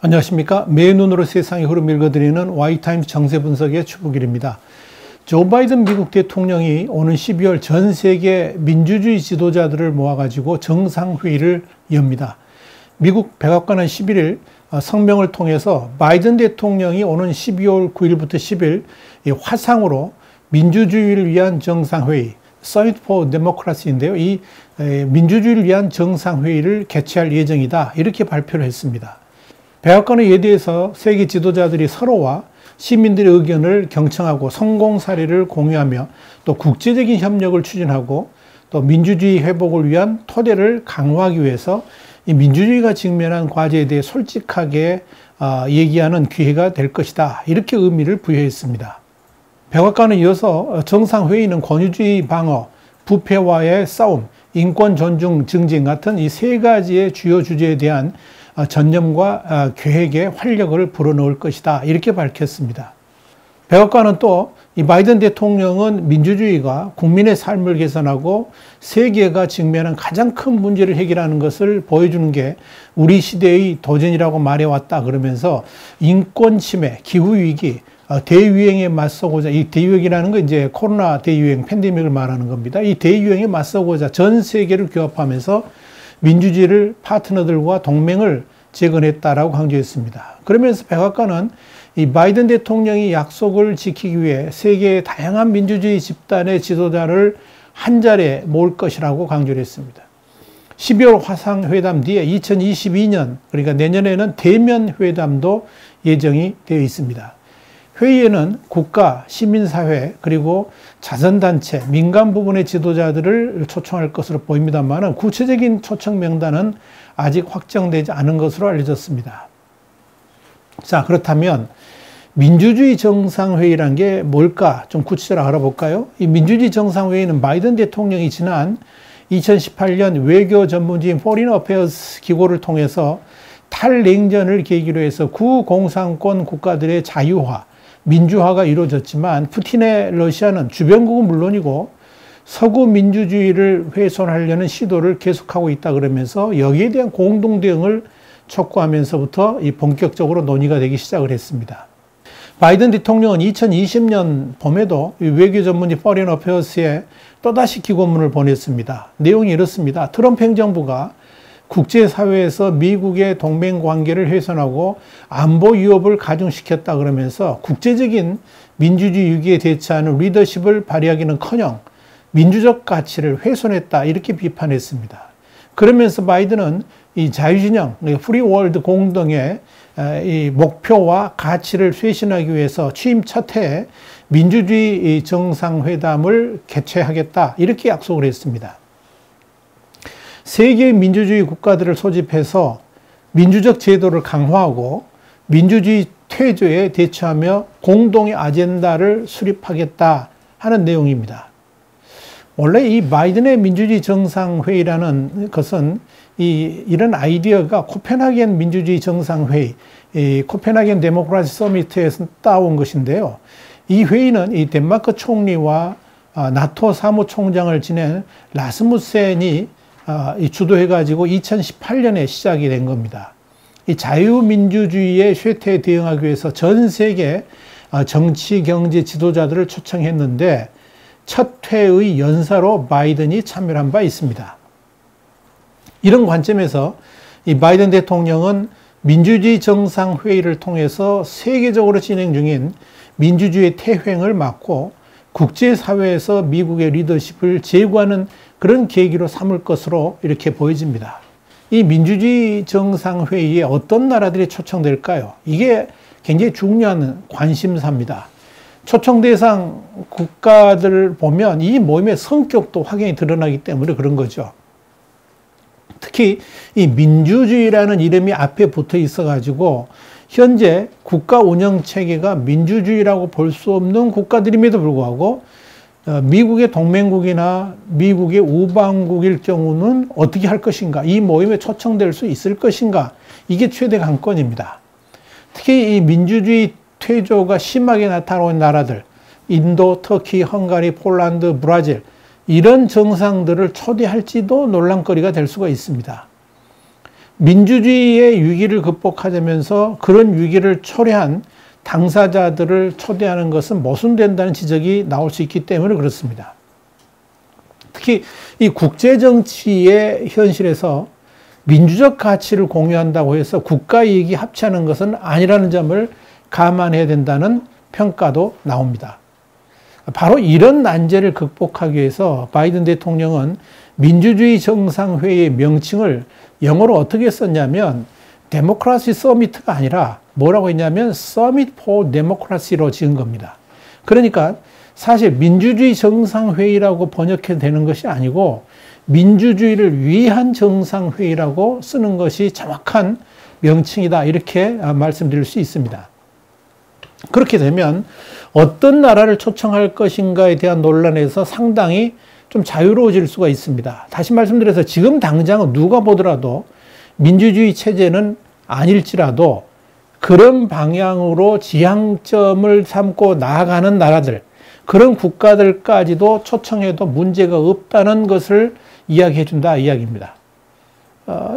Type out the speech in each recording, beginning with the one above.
안녕하십니까. 매 눈으로 세상의 흐름 읽어드리는 와이타임스 정세 분석의 추부길입니다. 조 바이든 미국 대통령이 오는 12월 전 세계 민주주의 지도자들을 모아가지고 정상회의를 엽니다. 미국 백악관은 11일 성명을 통해서 바이든 대통령이 오는 12월 9일부터 10일 화상으로 민주주의를 위한 정상회의, Summit for Democracy인데요. 이 민주주의를 위한 정상회의를 개최할 예정이다. 이렇게 발표를 했습니다. 백악관은 이에 대해서 세계 지도자들이 서로와 시민들의 의견을 경청하고 성공 사례를 공유하며 또 국제적인 협력을 추진하고 또 민주주의 회복을 위한 토대를 강화하기 위해서 이 민주주의가 직면한 과제에 대해 솔직하게 얘기하는 기회가 될 것이다. 이렇게 의미를 부여했습니다. 백악관은 이어서 정상회의는 권위주의 방어, 부패와의 싸움, 인권 존중 증진 같은 이 세 가지의 주요 주제에 대한 전념과 계획에 활력을 불어넣을 것이다. 이렇게 밝혔습니다. 백악관은 또 이 바이든 대통령은 민주주의가 국민의 삶을 개선하고 세계가 직면한 가장 큰 문제를 해결하는 것을 보여주는 게 우리 시대의 도전이라고 말해왔다. 그러면서 인권 침해, 기후 위기, 대유행에 맞서고자, 이 대유행이라는 건 이제 코로나 대유행, 팬데믹을 말하는 겁니다. 이 대유행에 맞서고자 전 세계를 규합하면서 민주주의를 파트너들과 동맹을 재건했다라고 강조했습니다. 그러면서 백악관은 이 바이든 대통령이 약속을 지키기 위해 세계의 다양한 민주주의 집단의 지도자를 한 자리에 모을 것이라고 강조를 했습니다. 12월 화상회담 뒤에 2022년, 그러니까 내년에는 대면 회담도 예정이 되어 있습니다. 회의에는 국가, 시민사회, 그리고 자선단체, 민간 부분의 지도자들을 초청할 것으로 보입니다만 구체적인 초청 명단은 아직 확정되지 않은 것으로 알려졌습니다. 자, 그렇다면 민주주의 정상회의란 게 뭘까? 좀 구체적으로 알아볼까요? 이 민주주의 정상회의는 바이든 대통령이 지난 2018년 외교 전문지인 Foreign Affairs 기고를 통해서 탈냉전을 계기로 해서 구공산권 국가들의 자유화, 민주화가 이루어졌지만 푸틴의 러시아는 주변국은 물론이고 서구 민주주의를 훼손하려는 시도를 계속하고 있다 그러면서 여기에 대한 공동 대응을 촉구하면서부터 본격적으로 논의가 되기 시작을 했습니다. 바이든 대통령은 2020년 봄에도 외교 전문지 Foreign Affairs에 또다시 기고문을 보냈습니다. 내용이 이렇습니다. 트럼프 행정부가 국제사회에서 미국의 동맹 관계를 훼손하고 안보 위협을 가중시켰다 그러면서 국제적인 민주주의 위기에 대처하는 리더십을 발휘하기는커녕 민주적 가치를 훼손했다 이렇게 비판했습니다. 그러면서 바이든은 이 자유진영, 프리 월드 공동의 이 목표와 가치를 쇄신하기 위해서 취임 첫 해에 민주주의 정상회담을 개최하겠다 이렇게 약속을 했습니다. 세계 민주주의 국가들을 소집해서 민주적 제도를 강화하고 민주주의 퇴조에 대처하며 공동의 아젠다를 수립하겠다 하는 내용입니다. 원래 이 바이든의 민주주의 정상회의라는 것은 이런 아이디어가 코펜하겐 민주주의 정상회의, 코펜하겐 데모크라시 서미트에서 따온 것인데요. 이 회의는 이 덴마크 총리와 나토 사무총장을 지낸 라스무센이 주도해가지고 2018년에 시작이 된 겁니다. 이 자유민주주의의 쇠퇴에 대응하기 위해서 전 세계 정치, 경제 지도자들을 초청했는데 첫 회의 연사로 바이든이 참여를 한 바 있습니다. 이런 관점에서 이 바이든 대통령은 민주주의 정상회의를 통해서 세계적으로 진행 중인 민주주의 퇴행을 막고 국제사회에서 미국의 리더십을 제고하는 그런 계기로 삼을 것으로 이렇게 보여집니다. 이 민주주의 정상회의에 어떤 나라들이 초청될까요? 이게 굉장히 중요한 관심사입니다. 초청 대상 국가들을 보면 이 모임의 성격도 확연히 드러나기 때문에 그런 거죠. 특히 이 민주주의라는 이름이 앞에 붙어 있어가지고 현재 국가 운영 체계가 민주주의라고 볼 수 없는 국가들임에도 불구하고 미국의 동맹국이나 미국의 우방국일 경우는 어떻게 할 것인가, 이 모임에 초청될 수 있을 것인가, 이게 최대 관건입니다. 특히 이 민주주의 퇴조가 심하게 나타나는 나라들, 인도, 터키, 헝가리, 폴란드, 브라질, 이런 정상들을 초대할지도 논란거리가 될 수가 있습니다. 민주주의의 위기를 극복하자면서 그런 위기를 초래한 당사자들을 초대하는 것은 모순된다는 지적이 나올 수 있기 때문에 그렇습니다. 특히 이 국제정치의 현실에서 민주적 가치를 공유한다고 해서 국가 이익이 합치하는 것은 아니라는 점을 감안해야 된다는 평가도 나옵니다. 바로 이런 난제를 극복하기 위해서 바이든 대통령은 민주주의 정상회의의 명칭을 영어로 어떻게 썼냐면 데모크라시 서미트가 아니라 뭐라고 했냐면 서밋 포 데모크라시로 지은 겁니다. 그러니까 사실 민주주의 정상회의라고 번역해도 되는 것이 아니고 민주주의를 위한 정상회의라고 쓰는 것이 정확한 명칭이다, 이렇게 말씀드릴 수 있습니다. 그렇게 되면 어떤 나라를 초청할 것인가에 대한 논란에서 상당히 좀 자유로워질 수가 있습니다. 다시 말씀드려서 지금 당장은 누가 보더라도 민주주의 체제는 아닐지라도 그런 방향으로 지향점을 삼고 나아가는 나라들, 그런 국가들까지도 초청해도 문제가 없다는 것을 이야기해 준다 이야기입니다.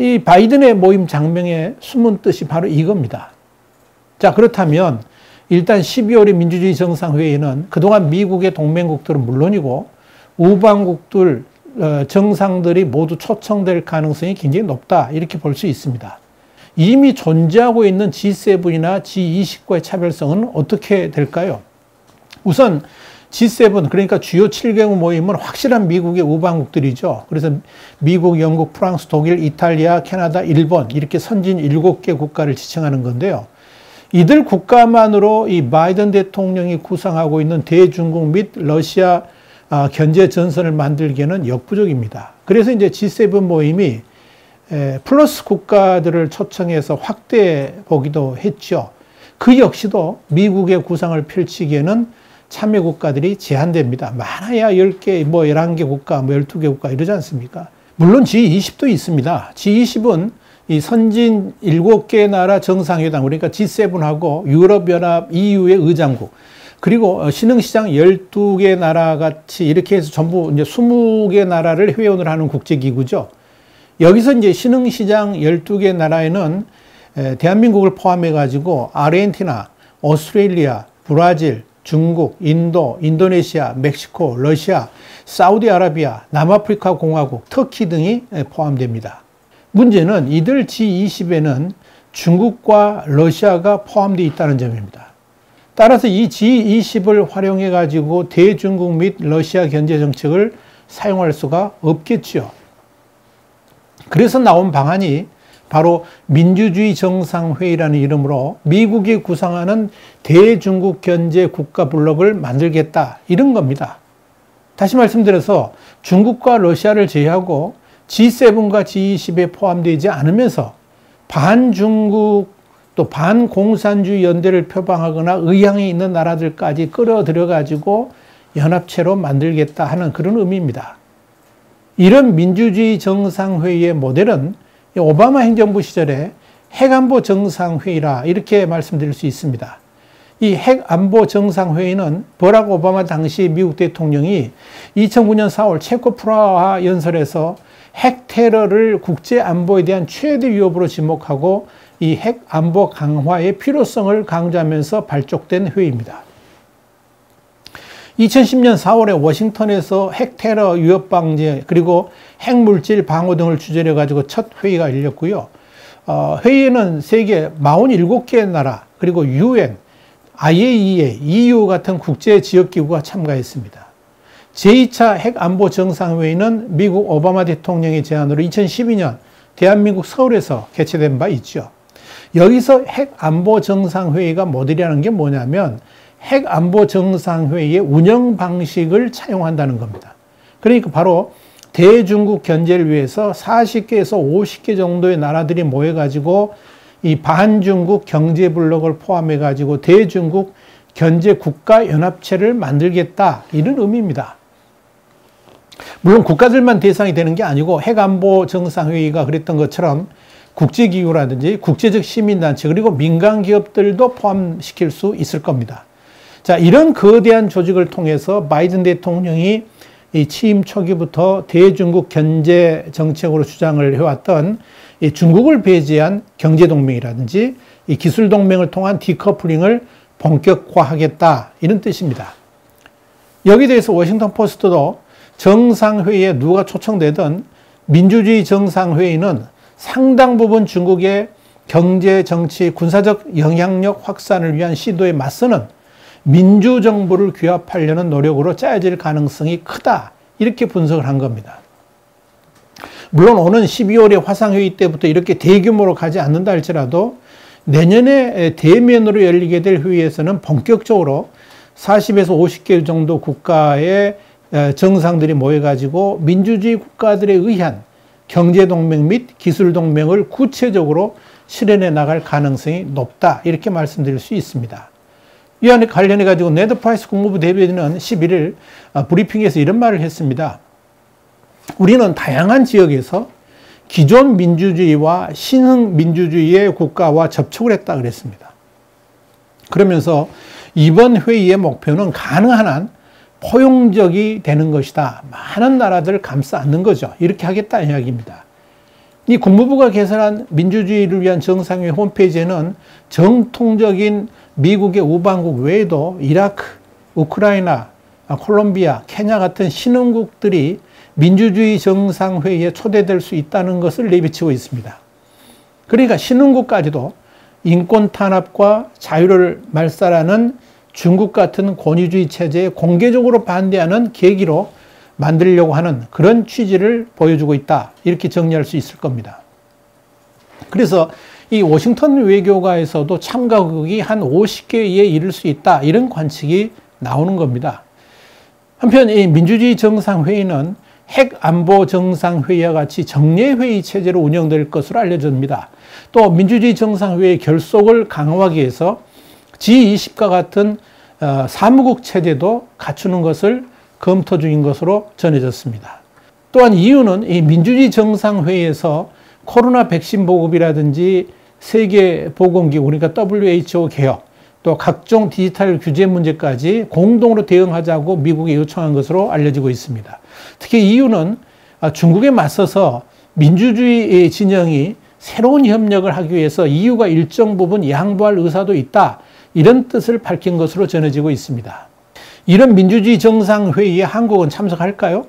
이 바이든의 모임 장명의 숨은 뜻이 바로 이겁니다. 자, 그렇다면 일단 12월의 민주주의 정상회의는 그동안 미국의 동맹국들은 물론이고 우방국들, 정상들이 모두 초청될 가능성이 굉장히 높다, 이렇게 볼 수 있습니다. 이미 존재하고 있는 G7이나 G20과의 차별성은 어떻게 될까요? 우선 G7, 그러니까 주요 7개국 모임은 확실한 미국의 우방국들이죠. 그래서 미국, 영국, 프랑스, 독일, 이탈리아, 캐나다, 일본, 이렇게 선진 7개 국가를 지칭하는 건데요. 이들 국가만으로 이 바이든 대통령이 구상하고 있는 대중국 및 러시아 견제 전선을 만들기에는 역부족입니다. 그래서 이제 G7 모임이 플러스 국가들을 초청해서 확대해 보기도 했죠. 그 역시도 미국의 구상을 펼치기에는 참여 국가들이 제한됩니다. 많아야 10개, 11개 국가, 12개 국가 이러지 않습니까? 물론 G20도 있습니다. G20은 이 선진 7개 나라 정상회담, 그러니까 G7하고 유럽연합, EU의 의장국, 그리고 신흥시장 12개 나라 같이 이렇게 해서 전부 이제 20개 나라를 회원을 하는 국제기구죠. 여기서 이제 신흥시장 12개 나라에는 대한민국을 포함해가지고 아르헨티나, 오스트레일리아, 브라질, 중국, 인도, 인도네시아, 멕시코, 러시아, 사우디아라비아, 남아프리카 공화국, 터키 등이 포함됩니다. 문제는 이들 G20에는 중국과 러시아가 포함되어 있다는 점입니다. 따라서 이 G20을 활용해 가지고 대중국 및 러시아 견제 정책을 사용할 수가 없겠죠. 그래서 나온 방안이 바로 민주주의 정상회의라는 이름으로 미국이 구상하는 대중국 견제 국가 블록을 만들겠다, 이런 겁니다. 다시 말씀드려서 중국과 러시아를 제외하고 G7과 G20에 포함되지 않으면서 반중국 또 반공산주의 연대를 표방하거나 의향이 있는 나라들까지 끌어들여 가지고 연합체로 만들겠다 하는 그런 의미입니다. 이런 민주주의 정상회의의 모델은 오바마 행정부 시절에 핵안보 정상회의라 이렇게 말씀드릴 수 있습니다. 이 핵안보 정상회의는 버락 오바마 당시 미국 대통령이 2009년 4월 체코 프라하 연설에서 핵 테러를 국제안보에 대한 최대 위협으로 지목하고 이 핵안보 강화의 필요성을 강조하면서 발족된 회의입니다. 2010년 4월에 워싱턴에서 핵 테러 위협 방지 그리고 핵물질 방어 등을 주제로 가지고 첫 회의가 열렸고요. 회의에는 세계 47개 나라 그리고 UN, IAEA, EU 같은 국제 지역기구가 참가했습니다. 제2차 핵안보 정상회의는 미국 오바마 대통령의 제안으로 2012년 대한민국 서울에서 개최된 바 있죠. 여기서 핵안보 정상회의가 모델이라는 게 뭐냐면 핵안보 정상회의의 운영 방식을 차용한다는 겁니다. 그러니까 바로 대중국 견제를 위해서 40개에서 50개 정도의 나라들이 모여가지고 이 반중국 경제 블록을 포함해가지고 대중국 견제 국가 연합체를 만들겠다, 이런 의미입니다. 물론 국가들만 대상이 되는 게 아니고 핵안보 정상회의가 그랬던 것처럼 국제기구라든지 국제적 시민단체 그리고 민간기업들도 포함시킬 수 있을 겁니다. 자, 이런 거대한 조직을 통해서 바이든 대통령이 이 취임 초기부터 대중국 견제 정책으로 주장을 해왔던 이 중국을 배제한 경제동맹이라든지 이 기술동맹을 통한 디커플링을 본격화하겠다, 이런 뜻입니다. 여기에 대해서 워싱턴 포스트도 정상회의에 누가 초청되든 민주주의 정상회의는 상당 부분 중국의 경제, 정치, 군사적 영향력 확산을 위한 시도에 맞서는 민주정부를 규합하려는 노력으로 짜여질 가능성이 크다, 이렇게 분석을 한 겁니다. 물론 오는 12월에 화상회의 때부터 이렇게 대규모로 가지 않는다 할지라도 내년에 대면으로 열리게 될 회의에서는 본격적으로 40에서 50개 정도 국가의 정상들이 모여가지고 민주주의 국가들에 의한 경제동맹 및 기술동맹을 구체적으로 실현해 나갈 가능성이 높다, 이렇게 말씀드릴 수 있습니다. 이와 관련해가지고 네드 프라이스 국무부 대변인은 11일 브리핑에서 이런 말을 했습니다. 우리는 다양한 지역에서 기존 민주주의와 신흥 민주주의의 국가와 접촉을 했다 그랬습니다. 그러면서 이번 회의의 목표는 가능한 한 포용적이 되는 것이다. 많은 나라들을 감싸 안는 거죠. 이렇게 하겠다는 이야기입니다. 이 국무부가 개설한 민주주의를 위한 정상회의 홈페이지에는 정통적인 미국의 우방국 외에도 이라크, 우크라이나, 콜롬비아, 케냐 같은 신흥국들이 민주주의 정상회의에 초대될 수 있다는 것을 내비치고 있습니다. 그러니까 신흥국까지도 인권 탄압과 자유를 말살하는 중국 같은 권위주의 체제에 공개적으로 반대하는 계기로 만들려고 하는 그런 취지를 보여주고 있다, 이렇게 정리할 수 있을 겁니다. 그래서 이 워싱턴 외교가에서도 참가국이 한 50개에 이를 수 있다, 이런 관측이 나오는 겁니다. 한편 이 민주주의 정상회의는 핵안보 정상회의와 같이 정례회의 체제로 운영될 것으로 알려집니다. 또 민주주의 정상회의의 결속을 강화하기 위해서 G20과 같은 사무국 체제도 갖추는 것을 검토 중인 것으로 전해졌습니다. 또한 이유는 이 민주주의 정상회의에서 코로나 백신 보급이라든지 세계보건기구, 그러니까 WHO 개혁, 또 각종 디지털 규제 문제까지 공동으로 대응하자고 미국이 요청한 것으로 알려지고 있습니다. 특히 이유는 중국에 맞서서 민주주의 진영이 새로운 협력을 하기 위해서 EU가 일정 부분 양보할 의사도 있다, 이런 뜻을 밝힌 것으로 전해지고 있습니다. 이런 민주주의 정상회의에 한국은 참석할까요?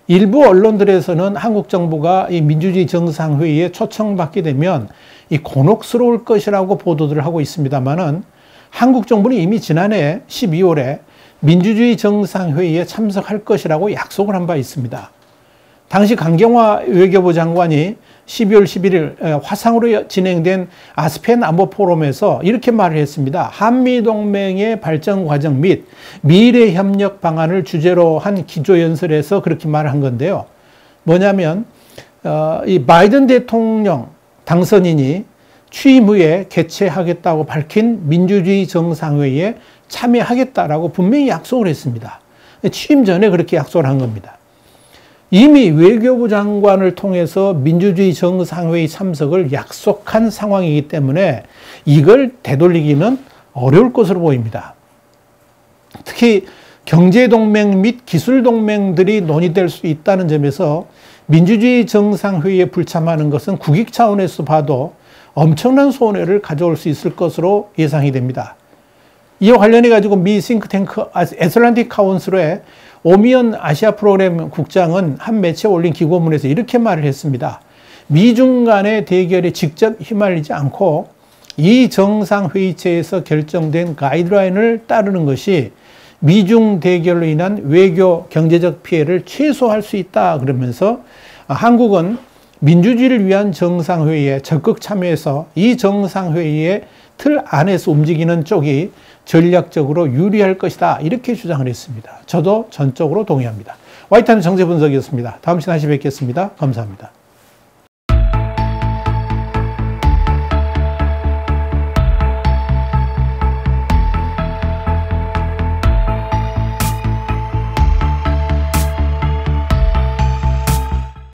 일부 언론들에서는 한국 정부가 이 민주주의 정상회의에 초청받게 되면 이 곤혹스러울 것이라고 보도들을 하고 있습니다만은 한국 정부는 이미 지난해 12월에 민주주의 정상회의에 참석할 것이라고 약속을 한 바 있습니다. 당시 강경화 외교부 장관이 12월 11일 화상으로 진행된 아스펜 안보 포럼에서 이렇게 말을 했습니다. 한미동맹의 발전 과정 및 미래 협력 방안을 주제로 한 기조연설에서 그렇게 말을 한 건데요. 뭐냐면 이 바이든 대통령 당선인이 취임 후에 개최하겠다고 밝힌 민주주의 정상회의에 참여하겠다라고 분명히 약속을 했습니다. 취임 전에 그렇게 약속을 한 겁니다. 이미 외교부 장관을 통해서 민주주의 정상회의 참석을 약속한 상황이기 때문에 이걸 되돌리기는 어려울 것으로 보입니다. 특히 경제동맹 및 기술동맹들이 논의될 수 있다는 점에서 민주주의 정상회의에 불참하는 것은 국익 차원에서 봐도 엄청난 손해를 가져올 수 있을 것으로 예상이 됩니다. 이와 관련해 가지고 미 싱크탱크 애틀랜틱 카운슬의 오미연 아시아 프로그램 국장은 한 매체에 올린 기고문에서 이렇게 말을 했습니다. 미중 간의 대결에 직접 휘말리지 않고 이 정상회의체에서 결정된 가이드라인을 따르는 것이 미중 대결로 인한 외교 경제적 피해를 최소화할 수 있다, 그러면서 한국은 민주주의를 위한 정상회의에 적극 참여해서 이 정상회의의 틀 안에서 움직이는 쪽이 전략적으로 유리할 것이다, 이렇게 주장을 했습니다. 저도 전적으로 동의합니다. 와이타임 정세 분석이었습니다. 다음 시간에 다시 뵙겠습니다. 감사합니다.